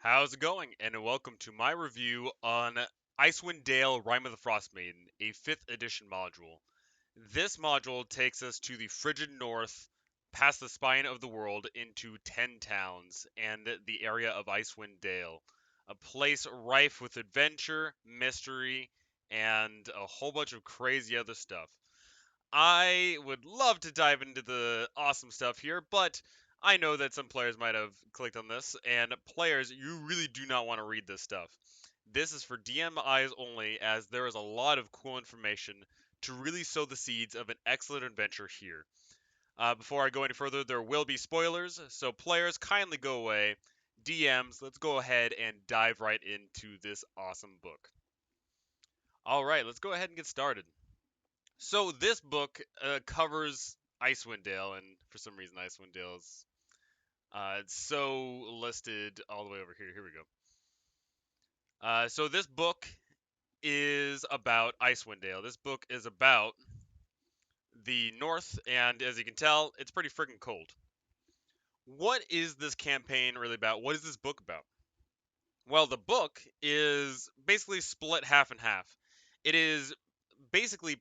How's it going? And welcome to my review on Icewind Dale Rime of the Frostmaiden, a 5th edition module. This module takes us to the frigid north, past the spine of the world, into 10 towns and the area of Icewind Dale. A place rife with adventure, mystery, and a whole bunch of crazy other stuff. I would love to dive into the awesome stuff here, but I know that some players might have clicked on this, and players, you really do not want to read this stuff. This is for DM eyes only, as there is a lot of cool information to really sow the seeds of an excellent adventure here. Before I go any further, there will be spoilers, so players, kindly go away. DMs, let's go ahead and dive right into this awesome book. Alright, let's go ahead and get started. So this book covers Icewind Dale, and for some reason Icewind Dale is so listed all the way over here. Here we go. So this book is about Icewind Dale. This book is about the North, and as you can tell, it's pretty freaking cold. What is this campaign really about? What is this book about? Well, the book is basically split half and half. It is basically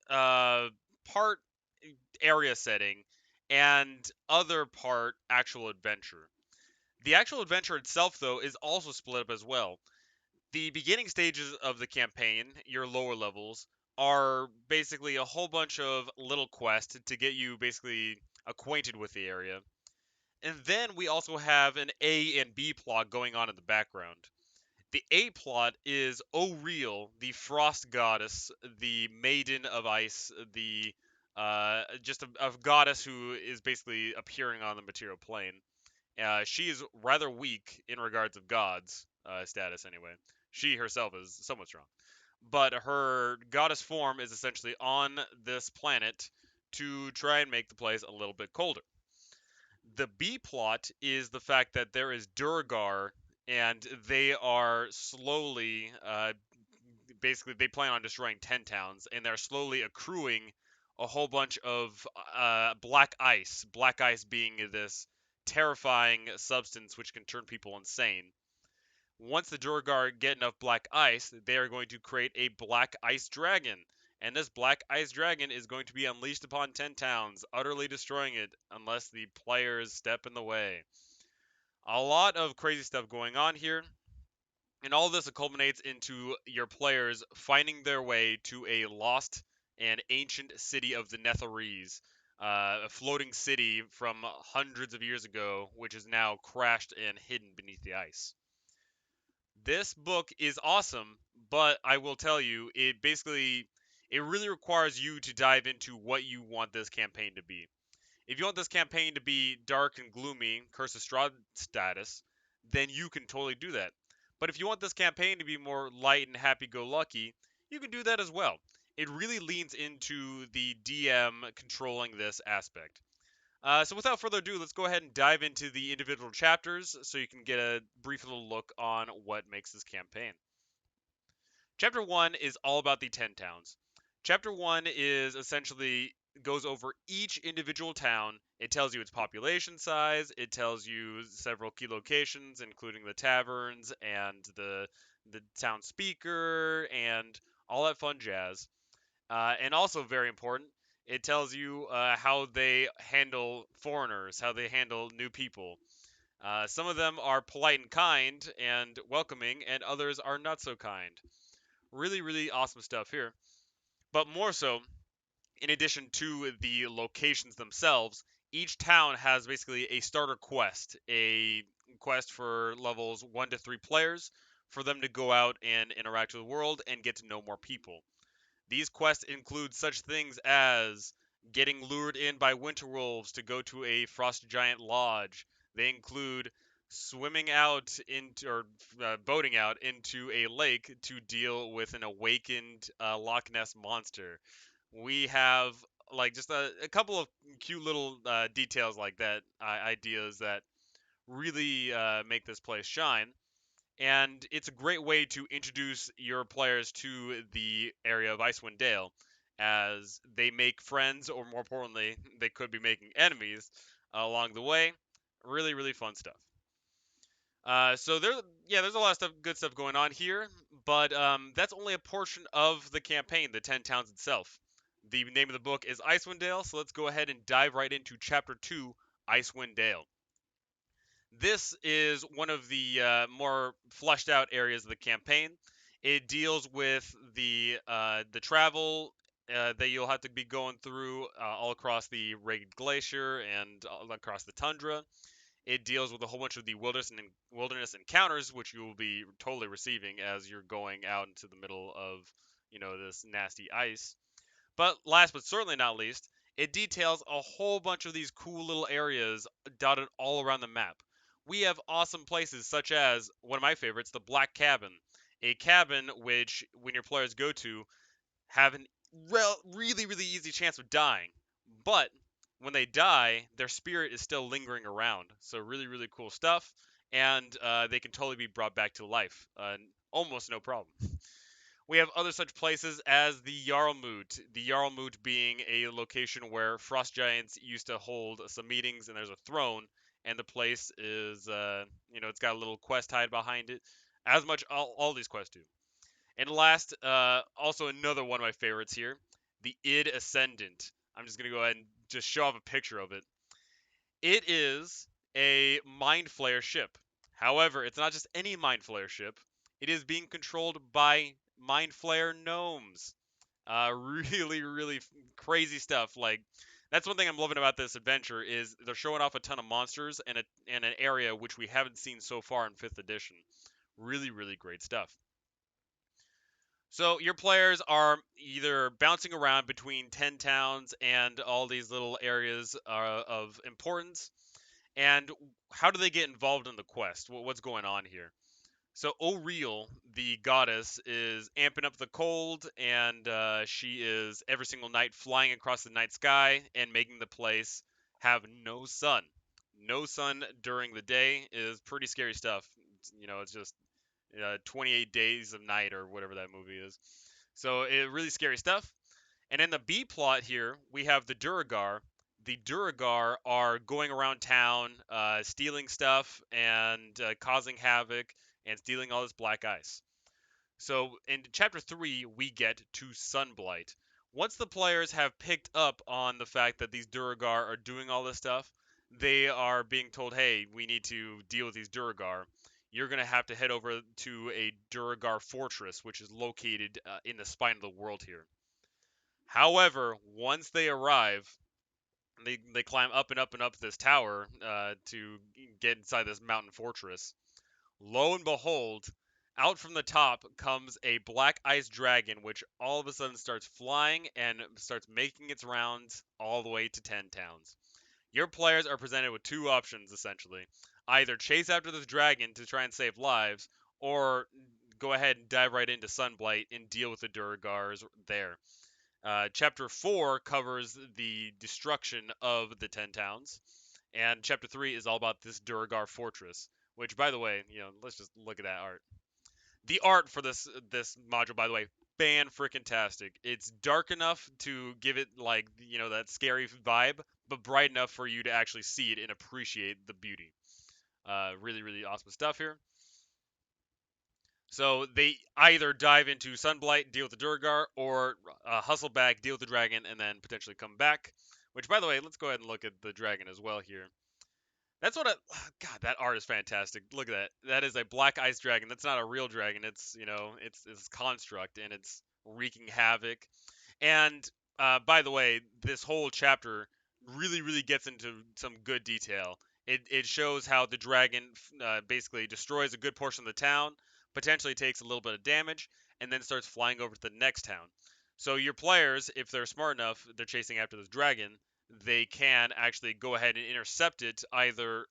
uh, part area setting and other part actual adventure. The actual adventure itself, though, is also split up as well. The beginning stages of the campaign, your lower levels, are basically a whole bunch of little quests to get you basically acquainted with the area. And then we also have an A and B plot going on in the background. The A plot is Auril, the frost goddess, the maiden of ice, the just a goddess who is basically appearing on the material plane. She is rather weak in regards of gods status, anyway. She herself is somewhat strong, but her goddess form is essentially on this planet to try and make the place a little bit colder. The B plot is the fact that there is Durgar, and they are slowly, basically, they plan on destroying 10 towns, and they're slowly accruing a whole bunch of black ice. Black ice being this terrifying substance which can turn people insane. Once the Durgar get enough black ice, they are going to create a black ice dragon. And this black ice dragon is going to be unleashed upon 10 towns, utterly destroying it unless the players step in the way. A lot of crazy stuff going on here. And all of this culminates into your players finding their way to a lost and ancient city of the Netherese, a floating city from hundreds of years ago, which is now crashed and hidden beneath the ice. This book is awesome, but I will tell you, it really requires you to dive into what you want this campaign to be. If you want this campaign to be dark and gloomy, Curse of Strahd status, then you can totally do that. But if you want this campaign to be more light and happy-go-lucky, you can do that as well. It really leans into the DM controlling this aspect. So without further ado, let's go ahead and dive into the individual chapters so you can get a brief little look on what makes this campaign. Chapter 1 is all about the 10 towns. Chapter 1 is essentially goes over each individual town. It tells you its population size, it tells you several key locations including the taverns and the town speaker and all that fun jazz. And also very important, it tells you how they handle foreigners, how they handle new people. Some of them are polite and kind and welcoming, and others are not so kind. Really, really awesome stuff here. But more so, in addition to the locations themselves, each town has basically a starter quest, a quest for levels 1 to 3 players for them to go out and interact with the world and get to know more people. These quests include such things as getting lured in by winter wolves to go to a frost giant lodge. They include swimming out into or boating out into a lake to deal with an awakened Loch Ness monster. We have like just a couple of cute little details like that, ideas that really make this place shine. And it's a great way to introduce your players to the area of Icewind Dale, as they make friends, or more importantly, they could be making enemies along the way. Really, really fun stuff. So there's a lot of good stuff going on here, but that's only a portion of the campaign, the 10 towns itself. The name of the book is Icewind Dale, so let's go ahead and dive right into Chapter 2, Icewind Dale. This is one of the more fleshed out areas of the campaign. It deals with the travel that you'll have to be going through all across the Ragged Glacier and all across the tundra. It deals with a whole bunch of the wilderness encounters, which you will be totally receiving as you're going out into the middle of, this nasty ice. But last but certainly not least, it details a whole bunch of these cool little areas dotted all around the map. We have awesome places such as one of my favorites, the Black Cabin, a cabin which, when your players go to, have an really, really easy chance of dying. But when they die, their spirit is still lingering around. So really, really cool stuff, and they can totally be brought back to life, almost no problem. We have other such places as the Jarlmoot. The Jarlmoot being a location where frost giants used to hold some meetings, and there's a throne, and the place is, it's got a little quest tied behind it, as much all these quests do. And last, also another one of my favorites here, the Id Ascendant. I'm just gonna go ahead and just show off a picture of it. It is a Mind Flayer ship. However, it's not just any Mind Flayer ship. It is being controlled by Mind Flayer gnomes. Really, really crazy stuff. Like, that's one thing I'm loving about this adventure is they're showing off a ton of monsters and an area which we haven't seen so far in 5th edition. Really, really great stuff. So your players are either bouncing around between 10 towns and all these little areas of importance. And how do they get involved in the quest? What's going on here? So Auril, the goddess, is amping up the cold, and she is every single night flying across the night sky and making the place have no sun. No sun during the day is pretty scary stuff. It's just 28 days of night or whatever that movie is. So really scary stuff. And in the B plot here, we have the Duragar. The Duragar are going around town, stealing stuff and causing havoc and stealing all this black ice. So in chapter 3, we get to Sunblight. Once the players have picked up on the fact that these Duragar are doing all this stuff, they are being told, hey, we need to deal with these Duragar. You're going to have to head over to a Duragar fortress, which is located in the spine of the world here. However, once they arrive, they climb up and up and up this tower to get inside this mountain fortress. Lo and behold, out from the top comes a black ice dragon, which all of a sudden starts flying and starts making its rounds all the way to 10 towns. Your players are presented with two options essentially: either chase after this dragon to try and save lives, or go ahead and dive right into Sunblight and deal with the Duragars there. Chapter 4 covers the destruction of the 10 towns, and Chapter 3 is all about this Duragar fortress, which, by the way, let's just look at that art. The art for this module, by the way, fan-frickin-tastic. It's dark enough to give it, like, that scary vibe, but bright enough for you to actually see it and appreciate the beauty. Really, really awesome stuff here. So they either dive into Sunblight, deal with the Duragar, or hustle back, deal with the dragon, and then potentially come back. Which, by the way, let's go ahead and look at the dragon as well here. That's what God, that art is fantastic. Look at that. That is a black ice dragon. That's not a real dragon. It's construct, and it's wreaking havoc. And by the way, this whole chapter really, really gets into some good detail. It shows how the dragon basically destroys a good portion of the town, potentially takes a little bit of damage, and then starts flying over to the next town. So your players, if they're smart enough, they're chasing after this dragon, they can actually go ahead and intercept it either,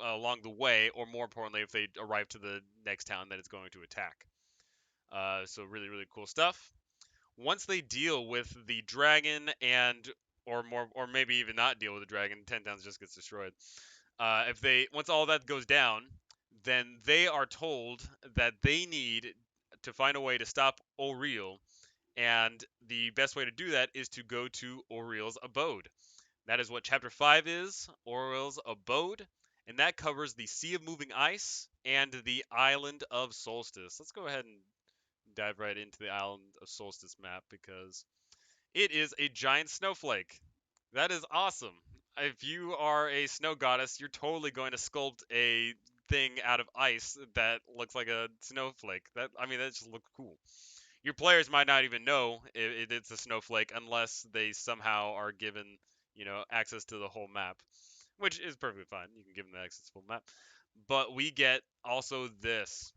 along the way, or more importantly, if they arrive to the next town that it's going to attack. So really, really cool stuff. Once they deal with the dragon or maybe even not deal with the dragon, 10 towns just gets destroyed. If they once all that goes down, then they are told that they need to find a way to stop Auril, and the best way to do that is to go to Auril's abode. That is what chapter 5 is, Auril's abode, and that covers the Sea of Moving Ice and the Island of Solstice. Let's go ahead and dive right into the Island of Solstice map because it is a giant snowflake. That is awesome. If you are a snow goddess, you're totally going to sculpt a thing out of ice that looks like a snowflake. That just looks cool. Your players might not even know it's a snowflake unless they somehow are given, access to the whole map, which is perfectly fine. You can give them the access to the full map. But we get also this.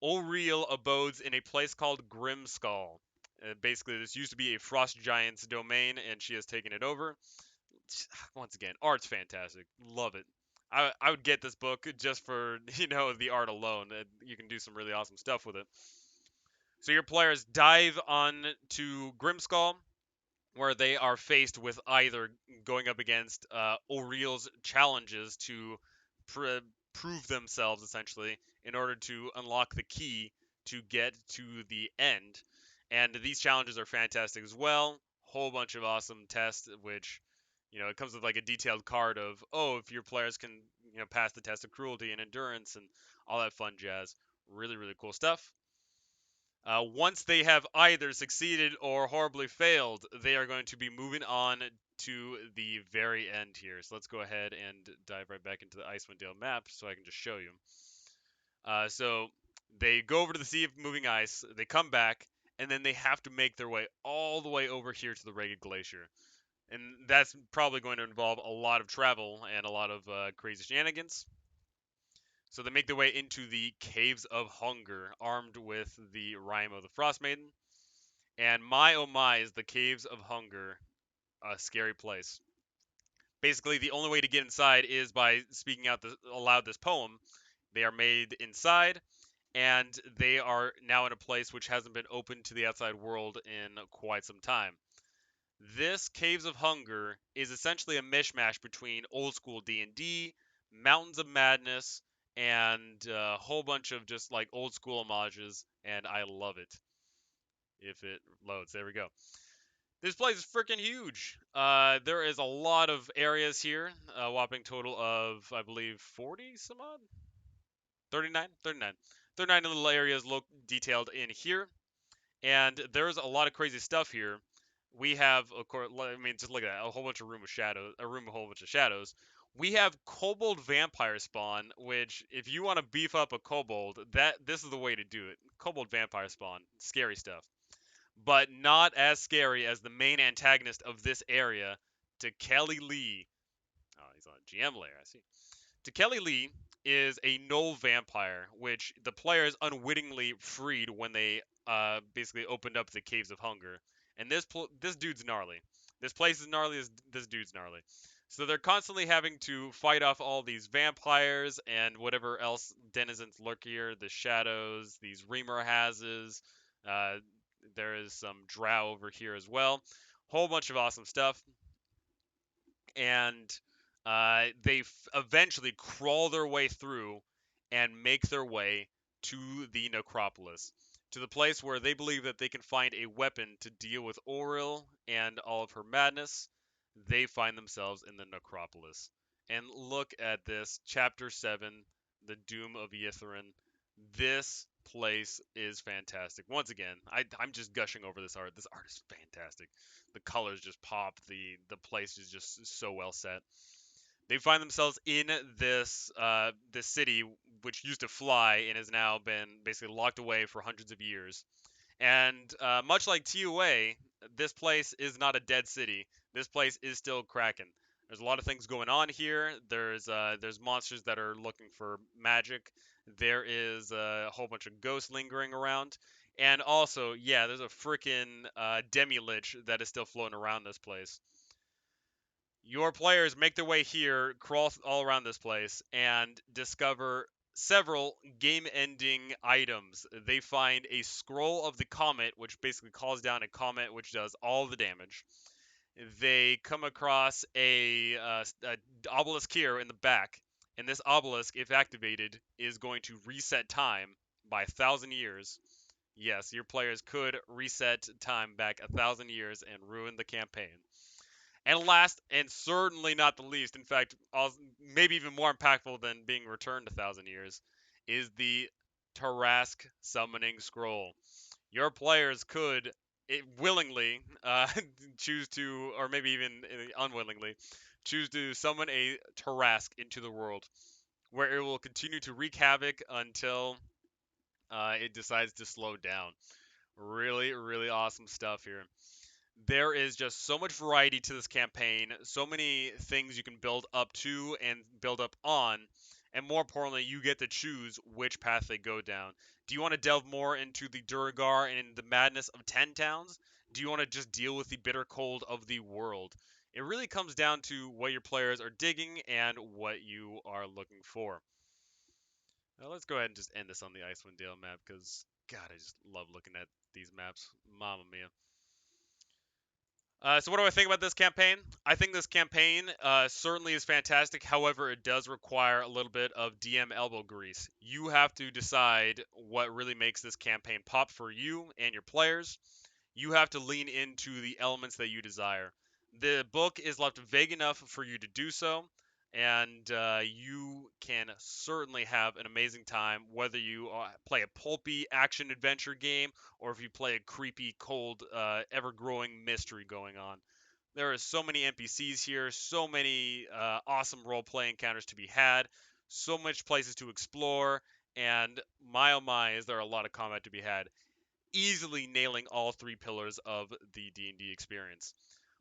Auril abodes in a place called Grimskull. Basically, this used to be a Frost Giant's domain, and she has taken it over. Once again, art's fantastic. Love it. I would get this book just for, the art alone. You can do some really awesome stuff with it. So your players dive on to Grimskull, where they are faced with either going up against Auril's challenges to pr- prove themselves, essentially, in order to unlock the key to get to the end. And these challenges are fantastic as well. Whole bunch of awesome tests, which, it comes with like a detailed card of, oh, if your players can, pass the test of cruelty and endurance and all that fun jazz. Really, really cool stuff. Once they have either succeeded or horribly failed, they are going to be moving on to the very end here. So let's go ahead and dive right back into the Icewind Dale map so I can just show you. So they go over to the Sea of Moving Ice, they come back, and then they have to make their way all the way over here to the Ragged Glacier. And that's probably going to involve a lot of travel and a lot of crazy shenanigans. So they make their way into the Caves of Hunger, armed with the Rime of the Frostmaiden. And my oh my, is the Caves of Hunger a scary place. Basically, the only way to get inside is by speaking out aloud this poem. They are made inside, and they are now in a place which hasn't been open to the outside world in quite some time. This Caves of Hunger is essentially a mishmash between old school D&D, Mountains of Madness, and a whole bunch of just like old school homages, and I love it. If it loads, there we go. This place is freaking huge. There is a lot of areas here, a whopping total of, I believe, 40 some odd? 39? 39. 39 little areas detailed in here. And there's a lot of crazy stuff here. We have, of course, just look at that, a whole bunch of room of shadows, a whole bunch of shadows. We have kobold vampire spawn, which if you want to beef up a kobold, this is the way to do it. Kobold vampire spawn, scary stuff, but not as scary as the main antagonist of this area, to Kelly Lee. Oh, he's on GM layer, I see. To Kelly Lee is a null vampire, which the players unwittingly freed when they basically opened up the Caves of Hunger. And this dude's gnarly. This place is gnarly. This dude's gnarly. So they're constantly having to fight off all these vampires and whatever else denizens lurk here. The shadows, these reamer hazes. Uh, there is some drow over here as well. Whole bunch of awesome stuff. And they eventually crawl their way through and make their way to the necropolis, to the place where they believe that they can find a weapon to deal with Auril and all of her madness. They find themselves in the necropolis. And look at this, Chapter 7, The Doom of Ythyn. This place is fantastic. Once again, I'm just gushing over this art. This art is fantastic. The colors just pop. The place is just so well set. They find themselves in this city which used to fly and has now been basically locked away for hundreds of years. And much like TOA, this place is not a dead city. This place is still cracking. There's a lot of things going on here. There's monsters that are looking for magic. There is a whole bunch of ghosts lingering around. And also, yeah, there's a freaking demi-lich that is still floating around this place. Your players make their way here, crawl all around this place, and discover several game-ending items. They find a scroll of the comet, which basically calls down a comet which does all the damage. They come across a obelisk here in the back, and this obelisk, if activated, is going to reset time by 1,000 years. Yes, your players could reset time back 1,000 years and ruin the campaign. And last, and certainly not the least, in fact, maybe even more impactful than being returned 1,000 years, is the Tarask Summoning Scroll. Your players could willingly choose to, or maybe even unwillingly, choose to summon a Tarask into the world, where it will continue to wreak havoc until it decides to slow down. Really, really awesome stuff here. There is just so much variety to this campaign, so many things you can build up to and build up on, and more importantly, you get to choose which path they go down. Do you want to delve more into the Durgar and the madness of 10 towns? Do you want to just deal with the bitter cold of the world? It really comes down to what your players are digging and what you are looking for. Now let's go ahead and just end this on the Icewind Dale map because, God, I just love looking at these maps. Mamma mia. So what do I think about this campaign? I think this campaign certainly is fantastic. However, it does require a little bit of DM elbow grease. You have to decide what really makes this campaign pop for you and your players. You have to lean into the elements that you desire. The book is left vague enough for you to do so, and you can certainly have an amazing time whether you play a pulpy action adventure game or if you play a creepy, cold, ever-growing mystery going on. There are so many NPCs here, so many awesome role-play encounters to be had, so much places to explore, and my oh my, is there a lot of combat to be had, easily nailing all three pillars of the D&D experience.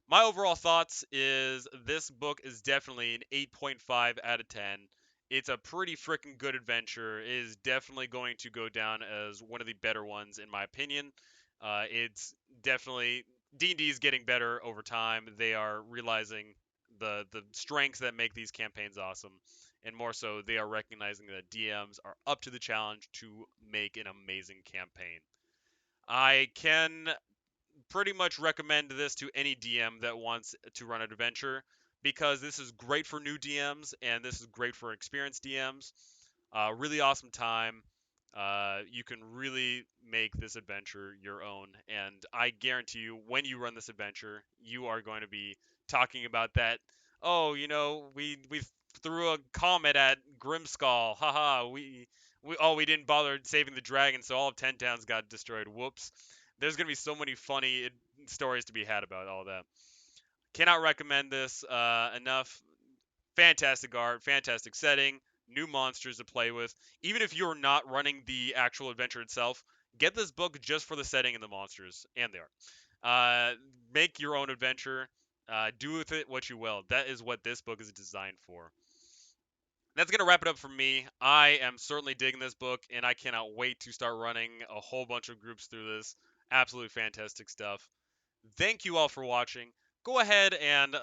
My overall thoughts is this book is definitely an 8.5 out of 10. It's a pretty freaking good adventure. It is definitely going to go down as one of the better ones in my opinion. It's definitely D&D is getting better over time. They are realizing the strengths that make these campaigns awesome, and more so, they are recognizing that DMs are up to the challenge to make an amazing campaign. I can pretty much recommend this to any DM that wants to run an adventure because this is great for new DMs and this is great for experienced DMs. Really awesome time. You can really make this adventure your own, and I guarantee you, when you run this adventure, you are going to be talking about that. Oh, we threw a comet at Grimskull. Haha, we didn't bother saving the dragon, so all of Ten Towns got destroyed. Whoops. There's gonna be so many funny stories to be had about all that. Cannot recommend this enough. Fantastic art, fantastic setting, new monsters to play with. Even if you're not running the actual adventure itself, get this book just for the setting and the monsters and the art. Make your own adventure. Do with it what you will. That is what this book is designed for. That's going to wrap it up for me. I am certainly digging this book, and I cannot wait to start running a whole bunch of groups through this. Absolutely fantastic stuff. Thank you all for watching. Go ahead and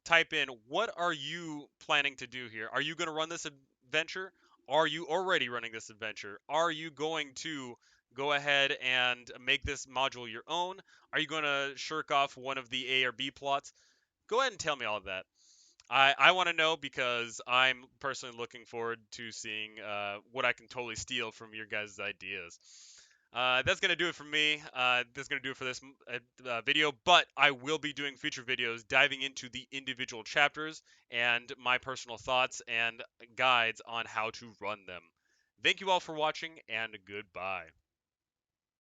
type in what are you planning to do here? Are you going to run this adventure? Are you already running this adventure? Are you going to go ahead and make this module your own? Are you going to shirk off one of the A or B plots? Go ahead and tell me all of that. I want to know because I'm personally looking forward to seeing what I can totally steal from your guys' ideas. That's going to do it for me. That's going to do it for this video, but I will be doing future videos diving into the individual chapters and my personal thoughts and guides on how to run them. Thank you all for watching, and goodbye.